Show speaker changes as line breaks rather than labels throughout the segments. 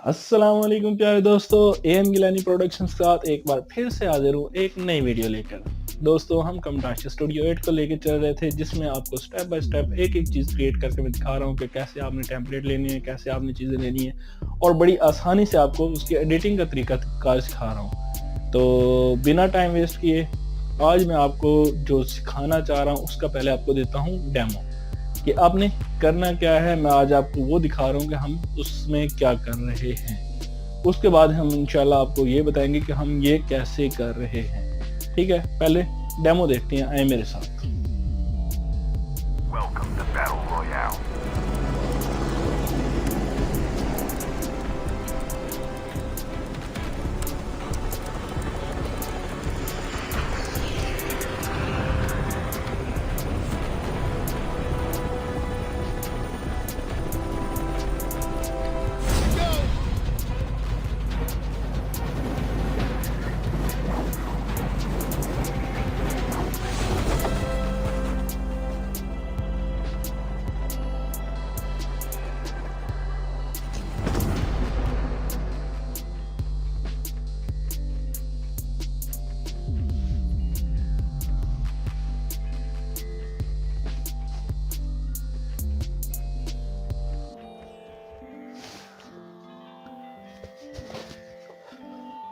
अस्सलाम वालेकुम प्यारे दोस्तों, एएम गिलानी प्रोडक्शंस के साथ एक बार फिर से हाजिर हूँ एक नई वीडियो लेकर। दोस्तों, हम कमटाशी स्टूडियो 8 को लेकर चल रहे थे, जिसमें आपको स्टेप बाय स्टेप एक-एक चीज़ क्रिएट करके मैं दिखा रहा हूँ कि कैसे आपने टेम्पलेट लेनी है, कैसे आपने चीज़ें लेनी है और बड़ी आसानी से आपको उसकी एडिटिंग का तरीका सिखा रहा हूँ। तो बिना टाइम वेस्ट किए आज मैं आपको जो सिखाना चाह रहा हूँ उसका पहले आपको देता हूँ डेमो कि आपने करना क्या है। मैं आज आपको वो दिखा रहा हूँ कि हम उसमें क्या कर रहे हैं। उसके बाद हम इंशाल्लाह आपको ये बताएंगे कि हम ये कैसे कर रहे हैं। ठीक है, पहले डेमो देखते हैं, आए मेरे साथ।
Welcome to Battle Royale.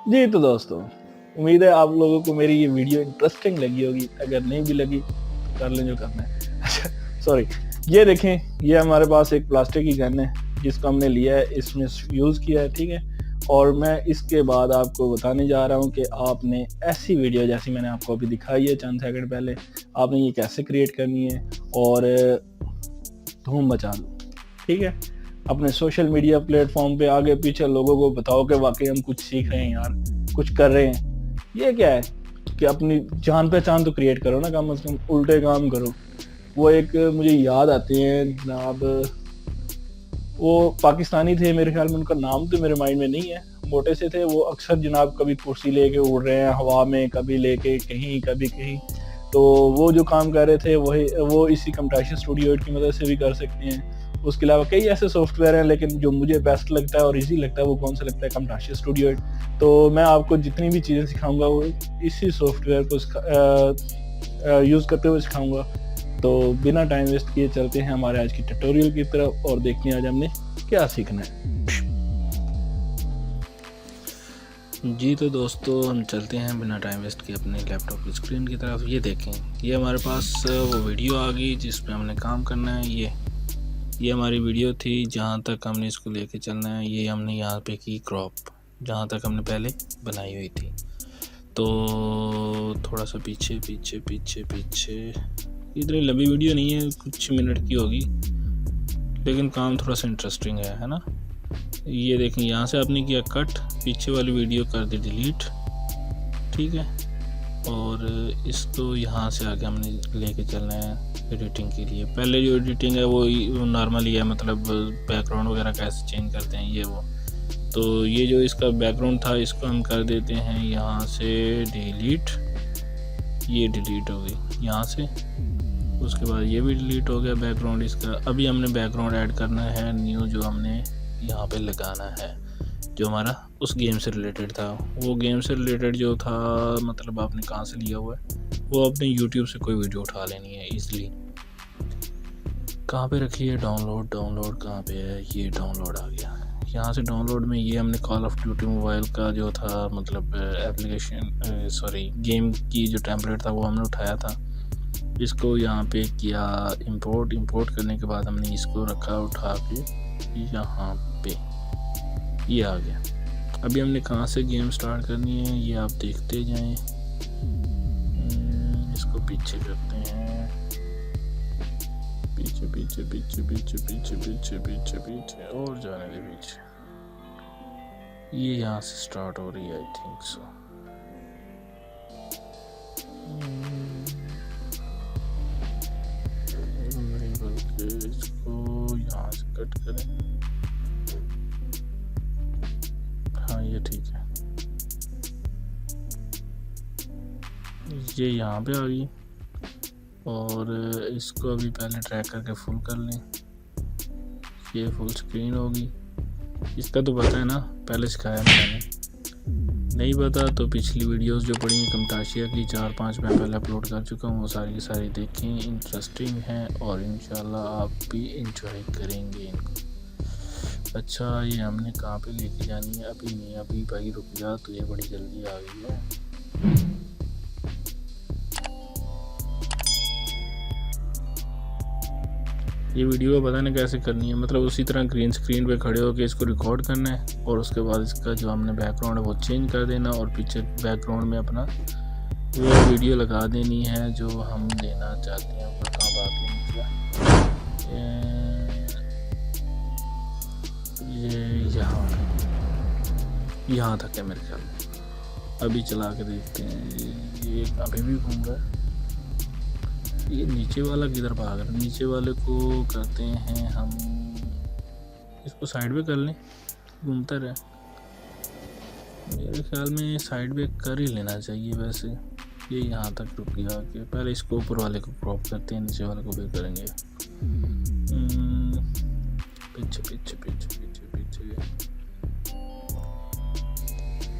जी तो दोस्तों, उम्मीद है आप लोगों को मेरी ये वीडियो इंटरेस्टिंग लगी होगी। अगर नहीं भी लगी तो कर लें जो करना है। अच्छा, सॉरी, ये देखें, ये हमारे पास एक प्लास्टिक की गन है जिसको हमने लिया है, इसमें यूज़ किया है। ठीक है, और मैं इसके बाद आपको बताने जा रहा हूँ कि आपने ऐसी वीडियो जैसी मैंने आपको अभी दिखाई है चंद सेकंड पहले, आपने ये कैसे क्रिएट करनी है और धूम मचा दो। ठीक है, अपने सोशल मीडिया प्लेटफॉर्म पे आगे पीछे लोगों को बताओ कि वाकई हम कुछ सीख रहे हैं यार, कुछ कर रहे हैं। ये क्या है कि अपनी जान पहचान तो क्रिएट करो ना, कम से कम उल्टे काम करो। वो एक मुझे याद आते हैं जनाब, वो पाकिस्तानी थे मेरे ख्याल में, उनका नाम तो मेरे माइंड में नहीं है, मोटे से थे वो। अक्सर जनाब कभी कुर्सी लेके उड़ रहे हैं हवा में, कभी लेके कहीं कभी कहीं। तो वो जो काम कर रहे थे वही वो इसी कमटाशी स्टूडियो 8 की मदद से भी कर सकते हैं। उसके अलावा कई ऐसे सॉफ्टवेयर हैं, लेकिन जो मुझे बेस्ट लगता है और इजी लगता है वो कौन सा लगता है, कमटाशी स्टूडियो 8। तो मैं आपको जितनी भी चीज़ें सिखाऊंगा वो इसी सॉफ्टवेयर को यूज़ करते हुए सिखाऊंगा। तो बिना टाइम वेस्ट किए चलते हैं हमारे आज की ट्यूटोरियल की तरफ और देखते हैं आज हमने क्या सीखना है।
जी तो दोस्तों, हम चलते हैं बिना टाइम वेस्ट किए अपने लैपटॉप की स्क्रीन की तरफ। ये देखें, ये हमारे पास वो वीडियो आ गई जिस पे हमने काम करना है। ये हमारी वीडियो थी, जहाँ तक हमने इसको लेके चलना है। ये हमने यहाँ पे की क्रॉप, जहाँ तक हमने पहले बनाई हुई थी। तो थोड़ा सा पीछे पीछे पीछे पीछे, इतनी लंबी वीडियो नहीं है, कुछ मिनट की होगी, लेकिन काम थोड़ा सा इंटरेस्टिंग है ना। ये देखें, यहाँ से आपने किया कट, पीछे वाली वीडियो कर दी डिलीट। ठीक है, और इसको यहाँ से आगे हमने लेके चलना है एडिटिंग के लिए। पहले जो एडिटिंग है वो नॉर्मली है, मतलब बैकग्राउंड वगैरह कैसे चेंज करते हैं ये वो। तो ये जो इसका बैकग्राउंड था इसको हम कर देते हैं यहाँ से डिलीट। ये डिलीट हो गई यहाँ से, उसके बाद ये भी डिलीट हो गया बैकग्राउंड इसका। अभी हमने बैकग्राउंड ऐड करना है न्यू, जो हमने यहाँ पे लगाना है, जो हमारा उस गेम से रिलेटेड था। वो गेम से रिलेटेड जो था, मतलब आपने कहाँ से लिया हुआ है, वो अपने यूट्यूब से कोई वीडियो उठा लेनी है ईजिली। कहाँ पे रखी है डाउनलोड कहाँ पे है, ये डाउनलोड आ गया। यहाँ से डाउनलोड में ये हमने कॉल ऑफ ड्यूटी मोबाइल का जो था, मतलब एप्लीकेशन सॉरी गेम की जो टेम्पलेट था वो हमने उठाया था। इसको यहाँ पे किया इंपोर्ट करने के बाद हमने इसको रखा उठा के यहाँ पे, ये आ गया। अभी हमने कहाँ से गेम स्टार्ट करनी है ये आप देखते जाएं। इसको पीछे करते हैं, पीछे पीछे पीछे पीछे पीछे पीछे पीछे पीछे और जाने दे पीछे। ये यहाँ से स्टार्ट हो रही है, आई थिंक सो। नहीं, बल्कि इसको यहाँ से कट करें। हाँ, ये ठीक है, ये यहाँ पे आ गई। और इसको अभी पहले ट्रैक करके फुल कर लें, ये फुल स्क्रीन होगी। इसका तो पता है ना, पहले सिखाया मैंने। नहीं पता तो पिछली वीडियोस जो पड़ी हैं कमताशिया की 4-5 मैं पहले अपलोड कर चुका हूँ, वो सारी की सारी देखें, इंटरेस्टिंग हैं और इंशाल्लाह आप भी इंजॉय करेंगे इनको। अच्छा ये हमने कहाँ पे लेके जानी है? अभी नहीं, अभी भाई रुक जा, तो ये बड़ी जल्दी आ गई है। ये वीडियो पता नहीं कैसे करनी है, मतलब उसी तरह ग्रीन स्क्रीन पे खड़े होकर इसको रिकॉर्ड करना है और उसके बाद इसका जो हमने बैकग्राउंड है वो चेंज कर देना और पीछे बैकग्राउंड में अपना वो वीडियो लगा देनी है जो हम देना चाहते हैं। ऊपर कहाँ बात ये यहाँ तक है मेरे ख्याल में। अभी चला के देखते हैं, ये अभी भी घूम रहा है। ये नीचे वाला किधर भाग रहा है? नीचे वाले को करते हैं हम, इसको साइड पे कर लें, घूमता रहे। मेरे ख्याल में साइड पे कर ही लेना चाहिए वैसे। ये यहाँ तक रुक गया कि पहले इसको ऊपर वाले को क्रॉप करते हैं, नीचे वाले को भी करेंगे। पीछे पीछे पीछे पीछे पीछे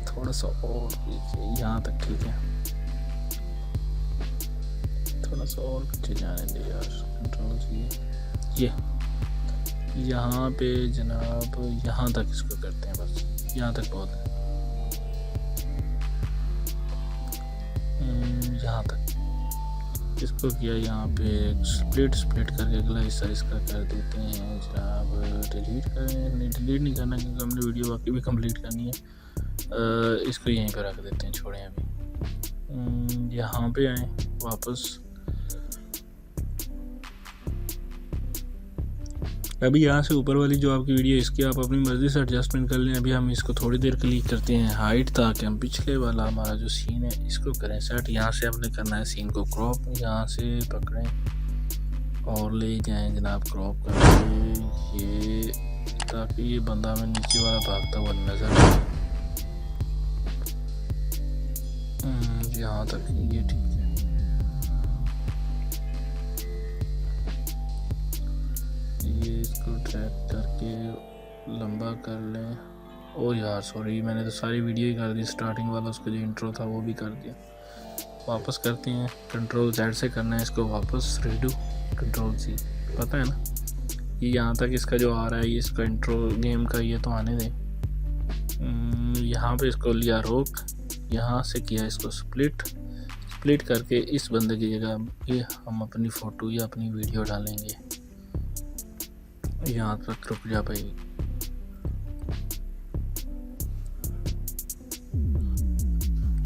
थोड़ा सा और पीछे, यहाँ तक ठीक है। थोड़ा सा और पीछे जाने दे यार, कंट्रोल चाहिए। ये यहाँ पे जनाब, यहाँ तक इसको करते हैं बस, यहाँ तक बहुत है। यहाँ तक इसको किया, यहाँ पे स्प्लिट करके अगला हिस्सा इसका कर देते हैं जनाब। डिलीट करें, नहीं डिलीट नहीं करना क्योंकि हमने वीडियो बाकी भी कंप्लीट करनी है। इसको यहीं पे रख देते हैं, छोड़ें अभी। यहाँ पे आए वापस, अभी यहाँ से ऊपर वाली जो आपकी वीडियो इसकी आप अपनी मर्ज़ी से एडजस्टमेंट कर लें। अभी हम इसको थोड़ी देर क्लिक करते हैं हाइट, ताकि हम पिछले वाला हमारा जो सीन है इसको करें सेट। यहाँ से हमने करना है सीन को क्रॉप, यहाँ से पकड़ें और ले जाएं जनाब क्रॉप करके ये, ताकि ये बंदा हमें नीचे वाला भागता हुआ नजर आए। यहाँ तक ये ठीक है। ये इसको ट्रैक करके लंबा कर लें। ओ यार सॉरी, मैंने तो सारी वीडियो ही कर दी, स्टार्टिंग वाला उसका जो इंट्रो था वो भी कर दिया। वापस करते हैं, कंट्रोल Z से करना है इसको वापस, रीडू कंट्रोल C, पता है ना। ये यहाँ तक इसका जो आ रहा है, ये इसका इंट्रो गेम का, ये तो आने दें। यहाँ पे इसको लिया रोक, यहाँ से किया इसको स्प्लिट करके इस बंदे की जगह ये हम अपनी फ़ोटो या अपनी वीडियो डालेंगे। यहाँ तक रुक जा भाई।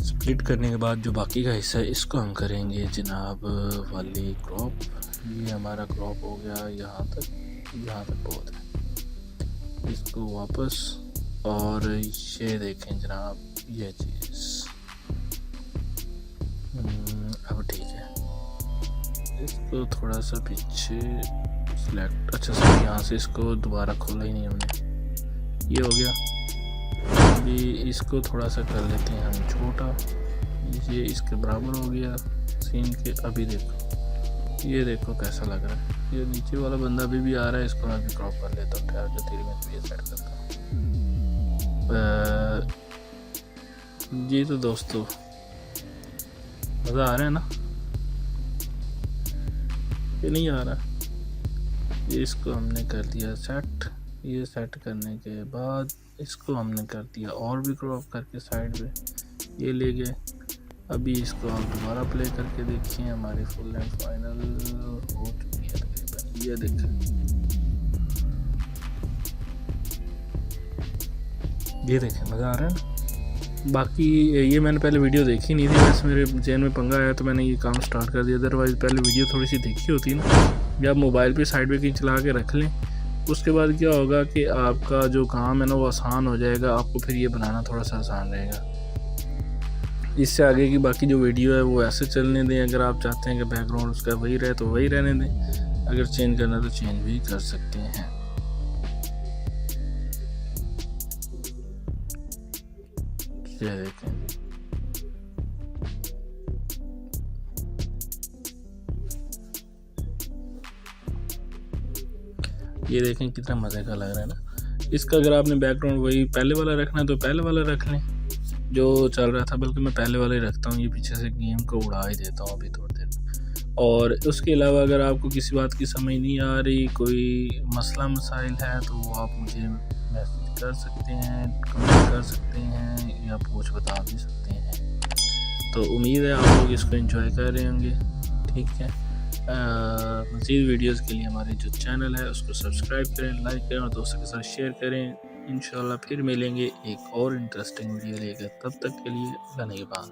स्प्लिट करने के बाद जो बाकी का हिस्सा है इसको हम करेंगे जनाब वाली क्रॉप। ये हमारा क्रॉप हो गया यहाँ तक बहुत है। इसको वापस, और ये देखें जनाब ये चीज़ अब ठीक है। इसको थोड़ा सा पीछे सिलेक्ट, अच्छा सर यहाँ से इसको दोबारा खोला ही नहीं हमने, ये हो गया। अभी इसको थोड़ा सा कर लेते हैं हम छोटा, ये इसके बराबर हो गया सीन के। अभी देखो, ये देखो कैसा लग रहा है। ये नीचे वाला बंदा अभी भी आ रहा है, इसको मैं भी क्रॉप कर लेता हूँ, ठहर के 3 मिनट में ये सेट करता हूँ। जी तो दोस्तों मज़ा आ रहा है ना, ये नहीं आ रहा। ये इसको हमने कर दिया सेट। ये सेट करने के बाद इसको हमने कर दिया और भी क्रॉप करके साइड पे, ये ले गए। अभी इसको हम दोबारा प्ले करके देखिए, हमारी फुल लेंथ फाइनल हो चुकी है तकरीबन। ये देखें मज़ा आ रहा है ना। बाकी ये मैंने पहले वीडियो देखी नहीं थी, वैसे मेरे जहन में पंगा आया तो मैंने ये काम स्टार्ट कर दिया। अदरवाइज़ पहले वीडियो थोड़ी सी देखी होती ना, या आप मोबाइल पे साइड पे कहीं चला के रख लें, उसके बाद क्या होगा कि आपका जो काम है ना वो आसान हो जाएगा, आपको फिर ये बनाना थोड़ा सा आसान रहेगा। इससे आगे की बाकी जो वीडियो है वो ऐसे चलने दें। अगर आप चाहते हैं कि बैकग्राउंड उसका वही रहे तो वही रहने दें, अगर चेंज करना तो चेंज भी कर सकते हैं। ये देखें, ये देखें कितना मज़े का लग रहा है ना। इसका अगर आपने बैकग्राउंड वही पहले वाला रखना है तो पहले वाला रख लें जो चल रहा था, बल्कि मैं पहले वाला ही रखता हूँ। ये पीछे से गेम को उड़ा ही देता हूँ अभी थोड़ी देर में। और उसके अलावा अगर आपको किसी बात की समझ नहीं आ रही, कोई मसला मसाइल है, तो आप मुझे मैसेज कर सकते हैं, कमेंट कर सकते हैं या पूछ बता भी सकते हैं। तो उम्मीद है आप लोग इसको एंजॉय कर रहे होंगे। ठीक है, मज़ीद वीडियोस के लिए हमारे जो चैनल है उसको सब्सक्राइब करें, लाइक करें और दोस्तों के साथ शेयर करें। इंशाल्लाह फिर मिलेंगे एक और इंटरेस्टिंग वीडियो लेकर, तब तक के लिए धन्यवाद।